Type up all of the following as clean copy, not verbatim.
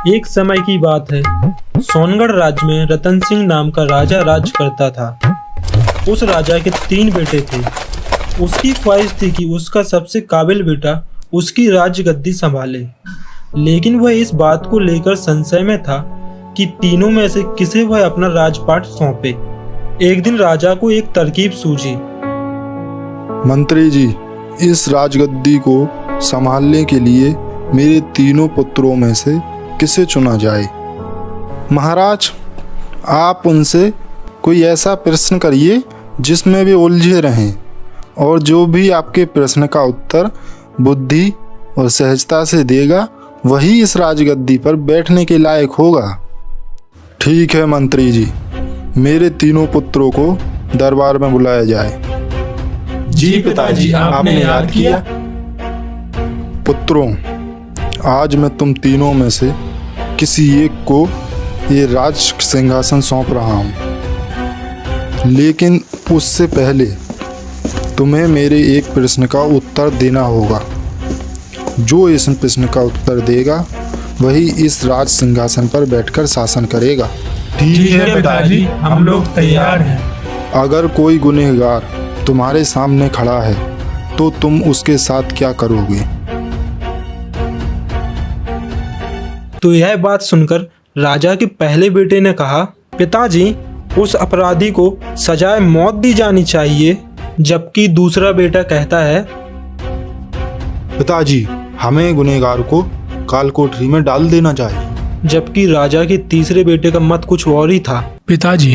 एक समय की बात है। सोनगढ़ राज्य में रतन सिंह नाम का राजा राज करता था। उस राजा के 3 बेटे थे। उसकी ख्वाहिश थी कि उसका सबसे काबिल बेटा उसकी राजगद्दी संभाले, लेकिन वह इस बात को लेकर संशय में था कि तीनों में से किसे वह अपना राजपाट सौंपे। एक दिन राजा को एक तरकीब सूझी। मंत्री जी, इस राजगद्दी को संभालने के लिए मेरे तीनों पुत्रों में से किसे चुना जाए? महाराज, आप उनसे कोई ऐसा प्रश्न करिए जिसमें वे उलझे रहें, और जो भी आपके प्रश्न का उत्तर बुद्धि और सहजता से देगा वही इस राजगद्दी पर बैठने के लायक होगा। ठीक है मंत्री जी, मेरे तीनों पुत्रों को दरबार में बुलाया जाए। जी पिताजी, आपने याद किया। पुत्रों, आज मैं तुम तीनों में से किसी एक को ये राज सिंहासन सौंप रहा हूँ, लेकिन उससे पहले तुम्हें मेरे एक प्रश्न का उत्तर देना होगा। जो इस प्रश्न का उत्तर देगा वही इस राज सिंहासन पर बैठकर शासन करेगा। ठीक है पिताजी, हम लोग तैयार हैं। अगर कोई गुनहगार तुम्हारे सामने खड़ा है तो तुम उसके साथ क्या करोगे? तो यह बात सुनकर राजा के पहले बेटे ने कहा, पिताजी, उस अपराधी को सजाए मौत दी जानी चाहिए। जबकि दूसरा बेटा कहता है, पिताजी, हमें गुनहगार को काल कोठरी में डाल देना चाहिए। जबकि राजा के तीसरे बेटे का मत कुछ और ही था। पिताजी,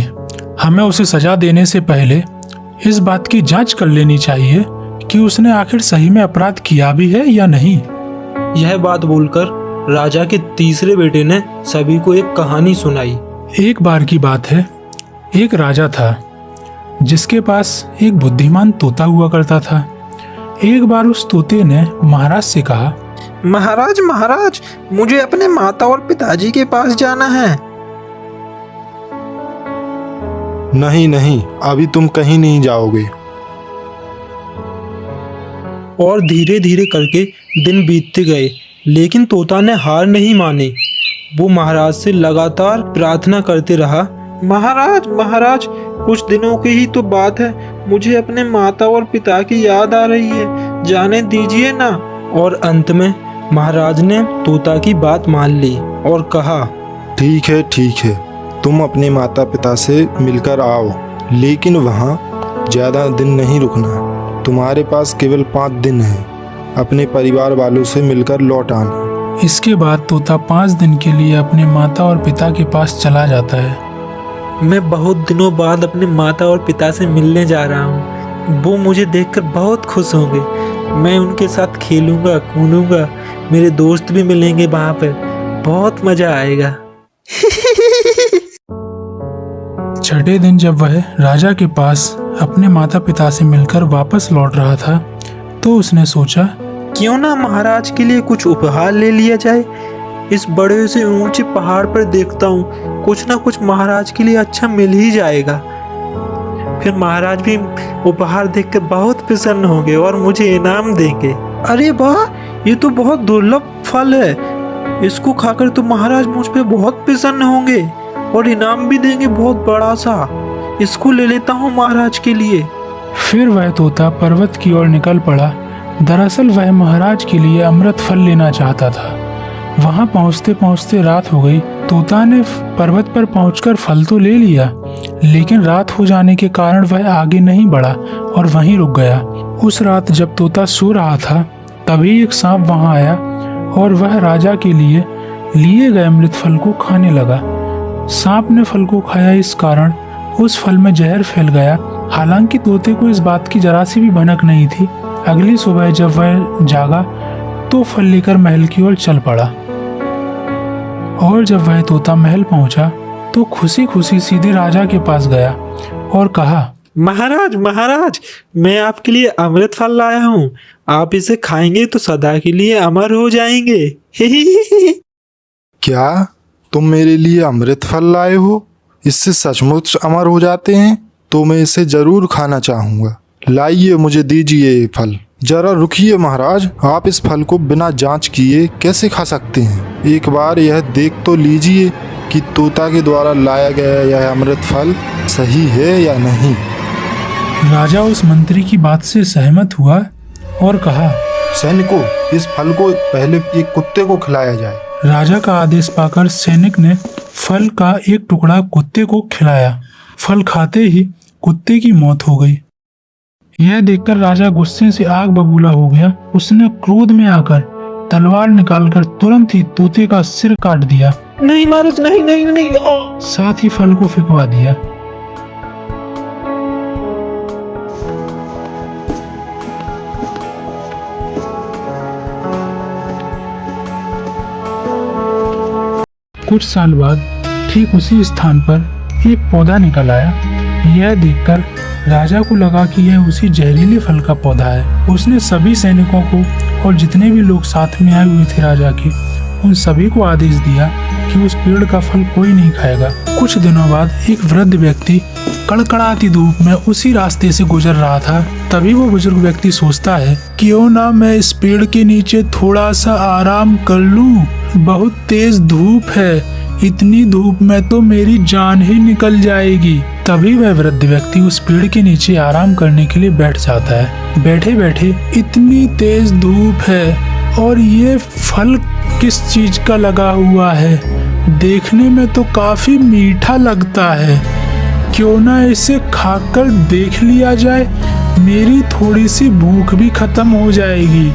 हमें उसे सजा देने से पहले इस बात की जांच कर लेनी चाहिए कि उसने आखिर सही में अपराध किया भी है या नहीं। यह बात बोलकर राजा के तीसरे बेटे ने सभी को एक कहानी सुनाई। एक बार की बात है, एक राजा था जिसके पास एक बुद्धिमान तोता हुआ करता था। एक बार उस तोते ने महाराज से कहा, महाराज महाराज, मुझे अपने माता और पिताजी के पास जाना है। नहीं नहीं, अभी तुम कहीं नहीं जाओगे। और धीरे धीरे करके दिन बीतते गए, लेकिन तोता ने हार नहीं मानी। वो महाराज से लगातार प्रार्थना करते रहा, महाराज महाराज, कुछ दिनों की ही तो बात है, मुझे अपने माता और पिता की याद आ रही है, जाने दीजिए ना। और अंत में महाराज ने तोता की बात मान ली और कहा, ठीक है, तुम अपने माता पिता से मिलकर आओ, लेकिन वहाँ ज़्यादा दिन नहीं रुकना। तुम्हारे पास केवल 5 दिन है। अपने परिवार वालों से मिलकर लौट आना। इसके बाद तोता 5 दिन के लिए अपने माता और पिता के पास चला जाता है। मैं बहुत दिनों बाद अपने माता और पिता से मिलने जा रहा हूँ। वो मुझे देखकर बहुत खुश होंगे। मैं उनके साथ खेलूंगा, कूदूंगा, मेरे दोस्त भी मिलेंगे वहाँ पर, बहुत मजा आएगा। छठे दिन जब वह राजा के पास अपने माता पिता से मिलकर वापस लौट रहा था तो उसने सोचा, क्यों ना महाराज के लिए कुछ उपहार ले लिया जाए। इस बड़े से ऊंचे पहाड़ पर देखता हूँ कुछ ना कुछ महाराज के लिए अच्छा मिल ही जाएगा। फिर महाराज भी उपहार देखकर बहुत प्रसन्न होंगे और मुझे इनाम देंगे। अरे वाह, ये तो बहुत दुर्लभ फल है। इसको खाकर तो महाराज मुझ पे बहुत प्रसन्न होंगे और इनाम भी देंगे बहुत बड़ा सा। इसको ले लेता हूँ महाराज के लिए। फिर वह तोता पर्वत की ओर निकल पड़ा। दरअसल वह महाराज के लिए अमृत फल लेना चाहता था। वहां पहुंचते पहुंचते रात हो गई। तोता ने पर्वत पर पहुंचकर फल तो ले लिया, लेकिन रात हो जाने के कारण वह आगे नहीं बढ़ा और वहीं रुक गया। उस रात जब तोता सो रहा था तभी एक सांप वहां आया और वह राजा के लिए गए अमृत फल को खाने लगा। सांप ने फल को खाया, इस कारण उस फल में जहर फैल गया। हालांकि तोते को इस बात की जरा सी भी भनक नहीं थी। अगली सुबह जब वह जागा तो फल लेकर महल की ओर चल पड़ा। और जब वह तोता महल पहुंचा तो खुशी खुशी सीधे राजा के पास गया और कहा, महाराज महाराज, मैं आपके लिए अमृत फल लाया हूँ। आप इसे खाएंगे तो सदा के लिए अमर हो जाएंगे। क्या तुम मेरे लिए अमृत फल लाए हो? इससे सचमुच अमर हो जाते हैं? तो मैं इसे जरूर खाना चाहूँगा। लाइए, मुझे दीजिए ये फल। जरा रुकिए महाराज, आप इस फल को बिना जांच किए कैसे खा सकते हैं? एक बार यह देख तो लीजिए कि तोता के द्वारा लाया गया यह अमृत फल सही है या नहीं। राजा उस मंत्री की बात से सहमत हुआ और कहा, सैनिकों, इस फल को पहले एक कुत्ते को खिलाया जाए। राजा का आदेश पाकर सैनिक ने फल का एक टुकड़ा कुत्ते को खिलाया। फल खाते ही कुत्ते की मौत हो गई। यह देखकर राजा गुस्से से आग बबूला हो गया। उसने क्रोध में आकर तलवार निकालकर तुरंत ही तोते का सिर काट दिया। नहीं महाराज, नहीं नहीं नहीं। साथ ही फल को फेंकवा दिया। कुछ साल बाद ठीक उसी स्थान पर एक पौधा निकल आया। यह देखकर राजा को लगा कि यह उसी जहरीले फल का पौधा है। उसने सभी सैनिकों को और जितने भी लोग साथ में आए हुए थे राजा के, उन सभी को आदेश दिया कि उस पेड़ का फल कोई नहीं खाएगा। कुछ दिनों बाद एक वृद्ध व्यक्ति कड़कड़ाती धूप में उसी रास्ते से गुजर रहा था। तभी वो बुजुर्ग व्यक्ति सोचता है, क्यों ना मैं इस पेड़ के नीचे थोड़ा सा आराम कर लूं। बहुत तेज धूप है, इतनी धूप में तो मेरी जान ही निकल जाएगी। तभी वह वृद्ध व्यक्ति उस पेड़ के नीचे आराम करने के लिए बैठ जाता है। बैठे बैठे, इतनी तेज धूप है और ये फल किस चीज का लगा हुआ है, देखने में तो काफी मीठा लगता है। क्यों ना इसे खाकर देख लिया जाए, मेरी थोड़ी सी भूख भी खत्म हो जाएगी।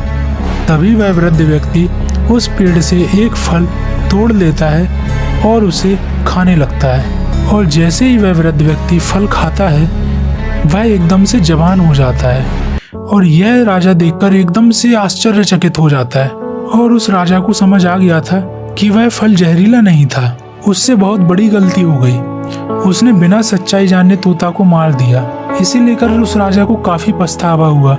तभी वह वृद्ध व्यक्ति उस पेड़ से एक फल तोड़ लेता है और उसे खाने लगता है। और जैसे ही वह वृद्ध व्यक्ति फल खाता है, वह एकदम से जवान हो जाता है। और यह राजा देखकर एकदम से आश्चर्यचकित हो जाता है। और उस राजा को समझ आ गया था कि वह फल जहरीला नहीं था। उससे बहुत बड़ी गलती हो गई। उसने बिना सच्चाई जाने तोता को मार दिया। इसे लेकर उस राजा को काफी पछतावा हुआ।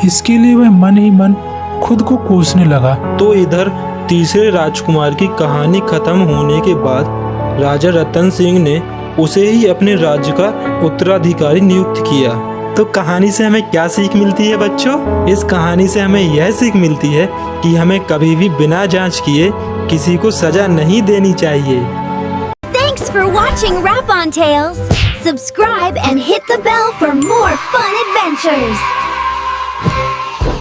इसके लिए वह मन ही मन खुद को कोसने लगा। तो इधर तीसरे राजकुमार की कहानी खत्म होने के बाद राजा रतन सिंह ने उसे ही अपने राज्य का उत्तराधिकारी नियुक्त किया। तो कहानी से हमें क्या सीख मिलती है बच्चों? इस कहानी से हमें यह सीख मिलती है कि हमें कभी भी बिना जांच किए किसी को सजा नहीं देनी चाहिए। Thanks for watching Rap on Tales. Subscribe and hit the bell for more fun adventures.